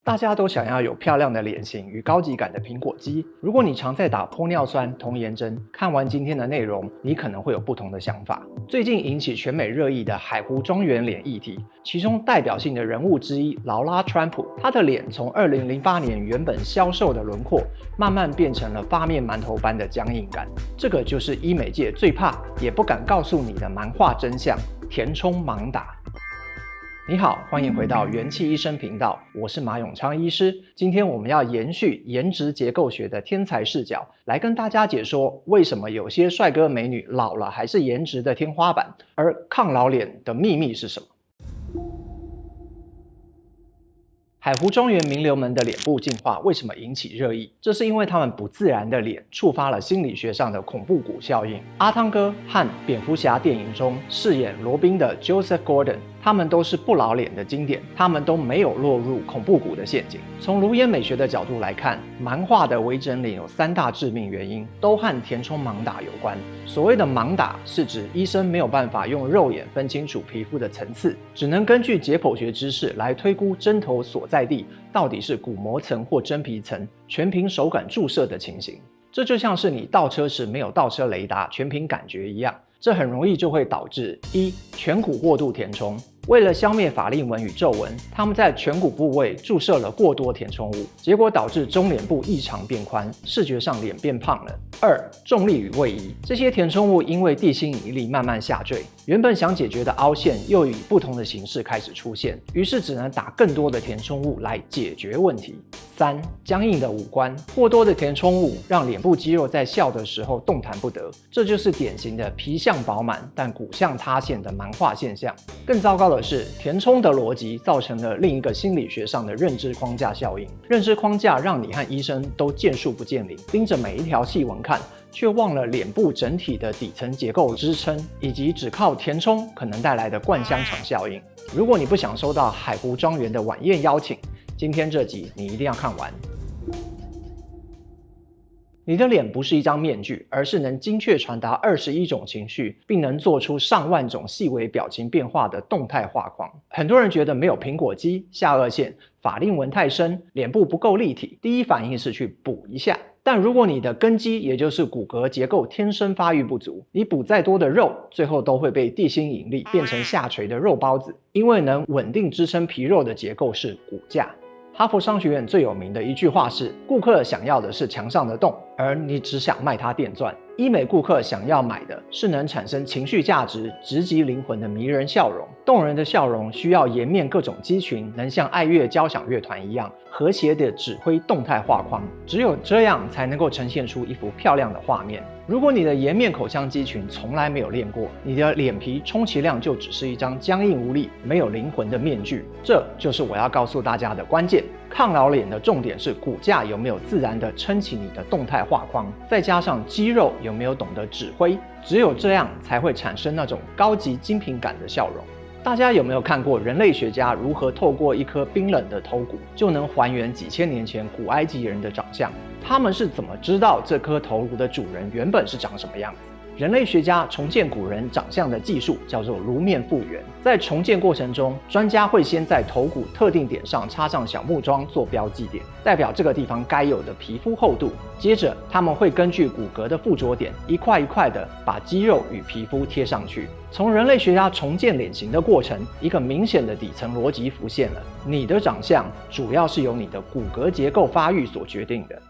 大家都想要有漂亮的脸型与高级感的苹果肌。如果你常在打玻尿酸、童颜针，看完今天的内容，你可能会有不同的想法。最近引起全美热议的海湖庄园脸议题，其中代表性的人物之一劳拉·川普，她的脸从2008年原本消瘦的轮廓，慢慢变成了发面馒头般的僵硬感。这个就是医美界最怕也不敢告诉你的蛮化真相——填充盲打。你好，欢迎回到元气医生频道，我是马永昌医师。今天我们要延续颜值结构学的天才视角，来跟大家解说为什么有些帅哥美女老了还是颜值的天花板，而抗老脸的秘密是什么？海湖庄园名流们的脸部进化为什么引起热议？这是因为他们不自然的脸触发了心理学上的恐怖谷效应。阿汤哥和蝙蝠侠电影中饰演罗宾的 Joseph Gordon， 他们都是不老脸的经典，他们都没有落入恐怖谷的陷阱。从颅颜美学的角度来看，蛮化的微整脸有3大致命原因，都和填充盲打有关。所谓的盲打是指医生没有办法用肉眼分清楚皮肤的层次，只能根据解剖学知识来推估针头所在地到底是骨膜层或真皮层，全凭手感注射的情形。这就像是你倒车时没有倒车雷达，全凭感觉一样。这很容易就会导致1. 颧骨过度填充。为了消灭法令纹与皱纹，他们在颧骨部位注射了过多填充物，结果导致中脸部异常变宽，视觉上脸变胖了。2. 重力与位移。这些填充物因为地心引力慢慢下坠，原本想解决的凹陷又以不同的形式开始出现，于是只能打更多的填充物来解决问题。3. 僵硬的五官。过多的填充物让脸部肌肉在笑的时候动弹不得，这就是典型的皮相饱满但骨相塌陷的蛮化现象。更糟糕的是，填充的逻辑造成了另一个心理学上的认知框架效应。认知框架让你和医生都见树不见林，盯着每一条细纹看，却忘了脸部整体的底层结构支撑，以及只靠填充可能带来的灌香肠效应。如果你不想收到海湖庄园的晚宴邀请，今天这集你一定要看完。你的脸不是一张面具，而是能精确传达21种情绪，并能做出上万种细微表情变化的动态画框。很多人觉得没有苹果肌、下颚线、法令纹太深、脸部不够立体，第一反应是去补一下。但如果你的根基，也就是骨骼结构天生发育不足，你补再多的肉，最后都会被地心引力变成下垂的肉包子，因为能稳定支撑皮肉的结构是骨架。哈佛商学院最有名的一句话是：顾客想要的是墙上的洞，而你只想卖他电钻。医美顾客想要买的是能产生情绪价值、直击灵魂的迷人笑容。动人的笑容需要颜面各种肌群能像爱乐交响乐团一样和谐地指挥动态画框，只有这样才能够呈现出一幅漂亮的画面。如果你的颜面口腔肌群从来没有练过，你的脸皮充其量就只是一张僵硬无力、没有灵魂的面具。这就是我要告诉大家的关键。抗老脸的重点是骨架有没有自然地撑起你的动态画框，再加上肌肉有没有懂得指挥，只有这样才会产生那种高级精品感的笑容。大家有没有看过人类学家如何透过一颗冰冷的头骨就能还原几千年前古埃及人的长相？他们是怎么知道这颗头颅的主人原本是长什么样子？人类学家重建古人长相的技术叫做颅面复原。在重建过程中，专家会先在头骨特定点上插上小木桩做标记点，代表这个地方该有的皮肤厚度。接着他们会根据骨骼的附着点一块一块的把肌肉与皮肤贴上去。从人类学家重建脸型的过程，一个明显的底层逻辑浮现了：你的长相主要是由你的骨骼结构发育所决定的。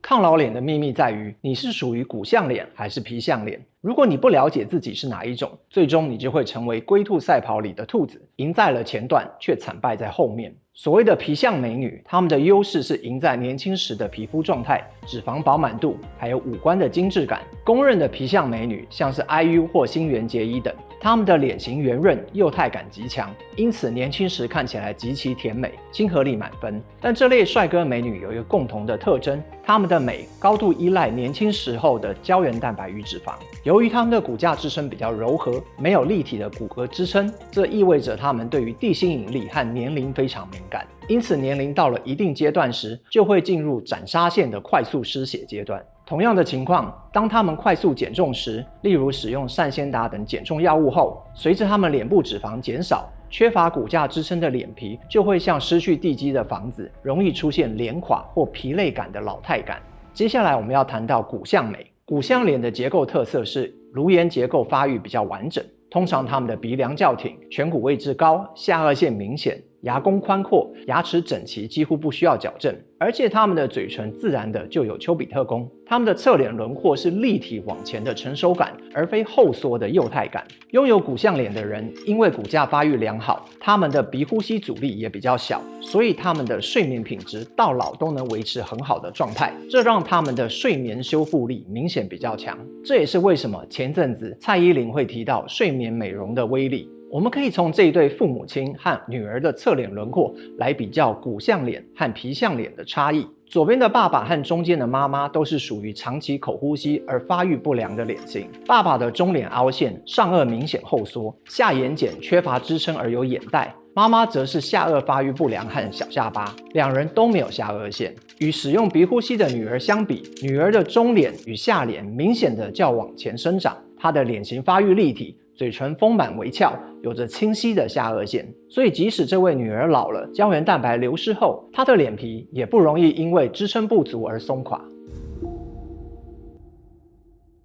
抗老脸的秘密在于，你是属于骨相脸还是皮相脸。如果你不了解自己是哪一种，最终你就会成为龟兔赛跑里的兔子，赢在了前段，却惨败在后面。所谓的皮相美女，她们的优势是赢在年轻时的皮肤状态、脂肪饱满度，还有五官的精致感。公认的皮相美女像是 IU 或新垣结衣等，她们的脸型圆润，幼态感极强，因此年轻时看起来极其甜美，亲和力满分。但这类帅哥美女有一个共同的特征，她们的美高度依赖年轻时候的胶原蛋白与脂肪。由于她们的骨架支撑比较柔和，没有立体的骨骼支撑，这意味着她们对于地心引力和年龄非常敏感。因此年龄到了一定阶段时，就会进入斩杀线的快速失血阶段。同样的情况，当他们快速减重时，例如使用善先达等减重药物后，随着他们脸部脂肪减少，缺乏骨架支撑的脸皮就会像失去地基的房子，容易出现脸垮或疲累感的老态感。接下来我们要谈到骨相美。骨相脸的结构特色是颅颜结构发育比较完整，通常他们的鼻梁较挺，颧骨位置高，下颚线明显，牙弓宽阔，牙齿整齐，几乎不需要矫正，而且他们的嘴唇自然的就有丘比特弓。他们的侧脸轮廓是立体往前的成熟感，而非后缩的幼态感。拥有骨相脸的人，因为骨架发育良好，他们的鼻呼吸阻力也比较小，所以他们的睡眠品质到老都能维持很好的状态，这让他们的睡眠修复力明显比较强。这也是为什么前阵子蔡依林会提到睡眠美容的威力。我们可以从这一对父母亲和女儿的侧脸轮廓来比较骨相脸和皮相脸的差异。左边的爸爸和中间的妈妈都是属于长期口呼吸而发育不良的脸型。爸爸的中脸凹陷，上颚明显后缩，下眼睑缺乏支撑而有眼袋。妈妈则是下颚发育不良和小下巴，两人都没有下颚线。与使用鼻呼吸的女儿相比，女儿的中脸与下脸明显的较往前生长，她的脸型发育立体，嘴唇丰满微翘，有着清晰的下颚线，所以即使这位女儿老了，胶原蛋白流失后，她的脸皮也不容易因为支撑不足而松垮。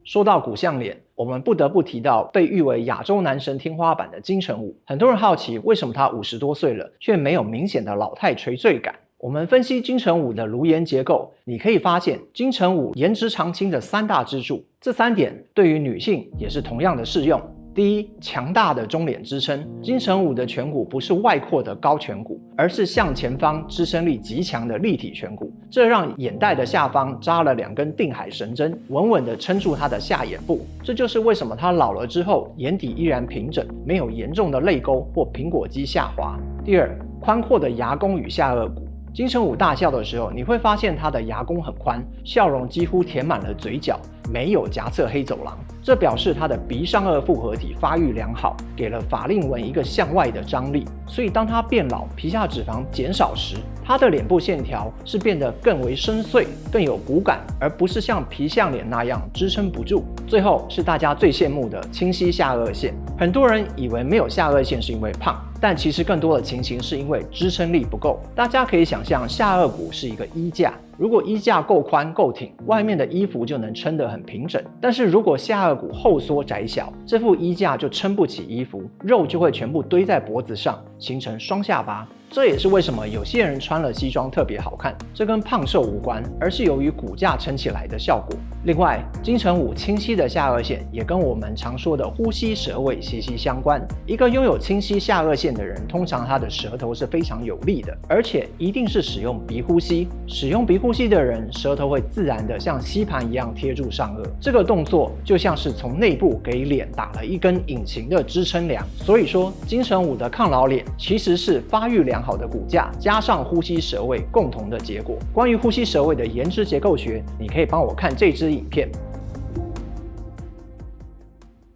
说到骨相脸，我们不得不提到被誉为亚洲男神天花板的金城武。很多人好奇，为什么他50多岁了，却没有明显的老态垂坠感？我们分析金城武的颅颜结构，你可以发现金城武颜值常青的3大支柱，这3点对于女性也是同样的适用。第一，强大的中脸支撑。金城武的颧骨不是外扩的高颧骨，而是向前方支撑力极强的立体颧骨，这让眼袋的下方扎了2根定海神针，稳稳地撑住他的下眼部。这就是为什么他老了之后眼底依然平整，没有严重的泪沟或苹果肌下滑。第二，宽阔的牙弓与下颚骨。金城武大笑的时候，你会发现他的牙弓很宽，笑容几乎填满了嘴角，没有夹侧黑走廊。这表示他的鼻上颚复合体发育良好，给了法令纹一个向外的张力。所以当他变老，皮下脂肪减少时，他的脸部线条是变得更为深邃，更有骨感，而不是像皮相脸那样支撑不住。最后是大家最羡慕的清晰下颚线。很多人以为没有下颚线是因为胖，但其实更多的情形是因为支撑力不够。大家可以想象下颚骨是一个衣架，如果衣架够宽够挺，外面的衣服就能撑得很平整。但是如果下颚骨后缩窄小，这副衣架就撑不起衣服，肉就会全部堆在脖子上，形成双下巴。这也是为什么有些人穿了西装特别好看，这跟胖瘦无关，而是由于骨架撑起来的效果。另外，金城武清晰的下颚线也跟我们常说的呼吸舌位息息相关。一个拥有清晰下颚线的人，通常他的舌头是非常有力的，而且一定是使用鼻呼吸。使用鼻呼吸的人，舌头会自然的像吸盘一样贴住上颚，这个动作就像是从内部给脸打了一根隐形的支撑梁。所以说，金城武的抗老脸其实是发育良好的骨架加上呼吸舌位共同的结果。关于呼吸舌位的颜值结构学，你可以帮我看这支影片。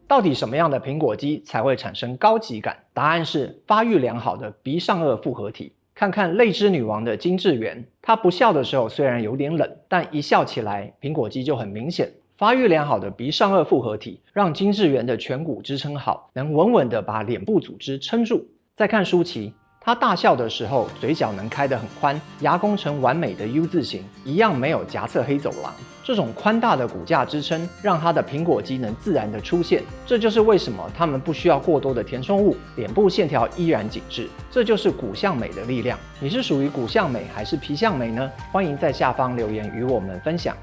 到底什么样的苹果肌才会产生高级感？答案是发育良好的鼻上颚复合体。看看泪之女王的金智媛，她不笑的时候虽然有点冷，但一笑起来苹果肌就很明显。发育良好的鼻上颚复合体让金智媛的颧骨支撑好，能稳稳地把脸部组织撑住。再看舒淇，她大笑的时候嘴角能开得很宽，牙弓呈完美的 U 字形，一样没有夹侧黑走廊。这种宽大的骨架支撑让她的苹果肌能自然的出现，这就是为什么她们不需要过多的填充物，脸部线条依然紧致。这就是骨相美的力量。你是属于骨相美还是皮相美呢？欢迎在下方留言与我们分享。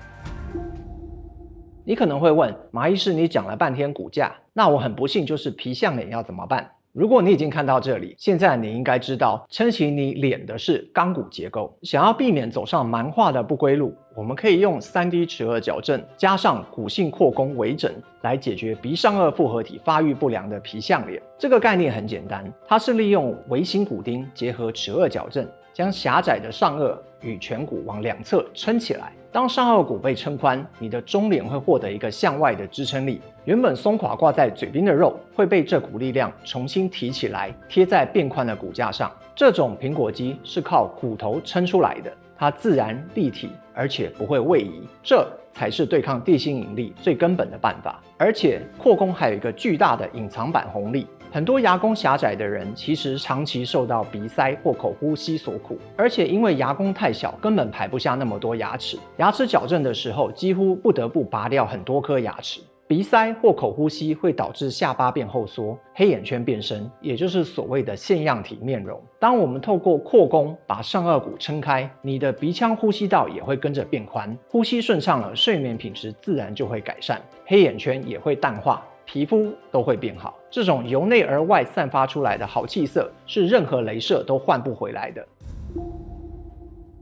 你可能会问，马医师，你讲了半天骨架，那我很不幸就是皮相脸要怎么办？如果你已经看到这里，现在你应该知道，撑起你脸的是钢骨结构。想要避免走上蛮化的不归路，我们可以用3D 齿颚矫正加上骨性扩弓微整来解决鼻上颚复合体发育不良的皮相脸。这个概念很简单，它是利用微型骨钉结合齿颚矫正，将狭窄的上颚与颧骨往两侧撑起来。当上颚骨被撑宽，你的中脸会获得一个向外的支撑力，原本松垮挂在嘴边的肉会被这股力量重新提起来，贴在变宽的骨架上。这种苹果肌是靠骨头撑出来的，它自然立体，而且不会位移，这才是对抗地心引力最根本的办法。而且扩弓还有一个巨大的隐藏版红利，很多牙弓狭窄的人，其实长期受到鼻塞或口呼吸所苦，而且因为牙弓太小，根本排不下那么多牙齿。牙齿矫正的时候，几乎不得不拔掉很多颗牙齿。鼻塞或口呼吸会导致下巴变后缩、黑眼圈变深，也就是所谓的腺样体面容。当我们透过扩弓把上颚骨撑开，你的鼻腔呼吸道也会跟着变宽，呼吸顺畅了，睡眠品质自然就会改善，黑眼圈也会淡化，皮肤都会变好。这种由内而外散发出来的好气色，是任何雷射都换不回来的。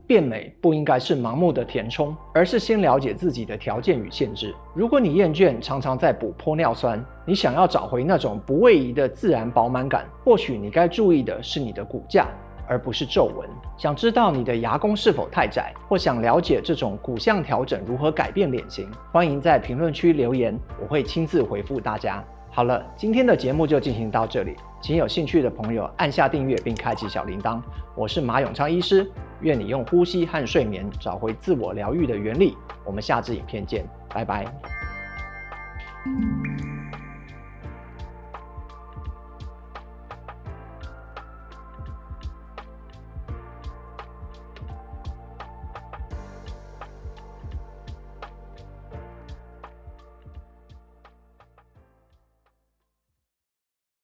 变美不应该是盲目的填充，而是先了解自己的条件与限制。如果你厌倦常常在补玻尿酸，你想要找回那种不位移的自然饱满感，或许你该注意的是你的骨架，而不是皱纹。想知道你的牙弓是否太窄，或想了解这种骨相调整如何改变脸型，欢迎在评论区留言，我会亲自回复大家。好了，今天的节目就进行到这里，请有兴趣的朋友按下订阅并开启小铃铛。我是马永昌医师，愿你用呼吸和睡眠找回自我疗愈的原理。我们下支影片见，拜拜。